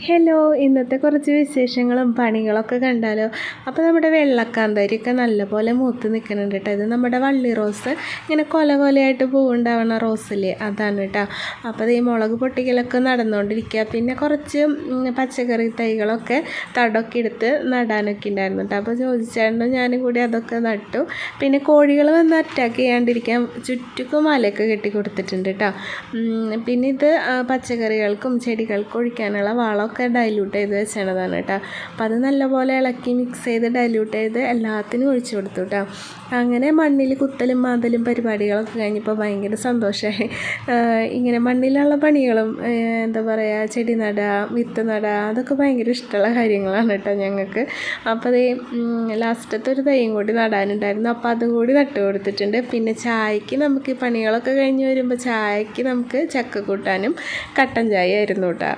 Hello, ഇന്നത്തെ കുറച്ച് വിശേഷങ്ങളും പണികളൊക്കെ കണ്ടാലോ. അപ്പോൾ നമ്മുടെ വെള്ളക്കാന്താരിയൊക്കെ നല്ലപോലെ മൂത്ത് നിൽക്കുന്നുണ്ട് കേട്ടോ. ഇത് നമ്മുടെ വള്ളി റോസ്, ഇങ്ങനെ കൊലയായിട്ട് പൂവുണ്ടാവുന്ന റോസില്ലേ, അതാണ് കേട്ടോ. അപ്പോൾ ഈ മുളക് പൊട്ടിക്കലൊക്കെ നടന്നുകൊണ്ടിരിക്കുക. പിന്നെ കുറച്ച് പച്ചക്കറി തൈകളൊക്കെ തടമൊക്കെ എടുത്ത് നടാനൊക്കെ ഉണ്ടായിരുന്നു കേട്ടോ. അപ്പോൾ ചോദിച്ചായിരുന്നു, ഞാനും കൂടി അതൊക്കെ നട്ടു. പിന്നെ കോഴികൾ വന്ന് അറ്റാക്ക് ചെയ്യാണ്ടിരിക്കാൻ ചുറ്റുക്കും മലയൊക്കെ കെട്ടി കൊടുത്തിട്ടുണ്ട് കേട്ടോ. പിന്നെ ഇത് പച്ചക്കറികൾക്കും ചെടികൾക്കും ഒഴിക്കാനുള്ള വളമൊക്കെ ഡൈല്യൂട്ട് ചെയ്ത് വെച്ചതാണ് കേട്ടോ. അപ്പം അത് നല്ലപോലെ ഇളക്കി മിക്സ് ചെയ്ത് ഡൈല്യൂട്ട് ചെയ്ത് എല്ലാത്തിനും ഒഴിച്ചു കൊടുത്തു കേട്ടോ. അങ്ങനെ മണ്ണിൽ കുത്തലും മാന്തലും പരിപാടികളൊക്കെ കഴിഞ്ഞപ്പോൾ ഭയങ്കര സന്തോഷമായി. ഇങ്ങനെ മണ്ണിലുള്ള പണികളും എന്താ പറയുക, ചെടി നടുക, വിത്ത് നടുക, അതൊക്കെ ഭയങ്കര ഇഷ്ടമുള്ള കാര്യങ്ങളാണ് കേട്ടോ ഞങ്ങൾക്ക്. അപ്പോൾ അത് ലാസ്റ്റത്തെ ഒരു തൈയും കൂടി നടാനുണ്ടായിരുന്നു. അപ്പോൾ അതും കൂടി നട്ട് കൊടുത്തിട്ടുണ്ട്. പിന്നെ ചായക്ക് നമുക്ക് ഈ പണികളൊക്കെ കഴിഞ്ഞ് വരുമ്പോൾ ചായക്ക് നമുക്ക് ചക്ക കൂട്ടാനും കട്ടൻ ചായ ആയിരുന്നു കേട്ടോ.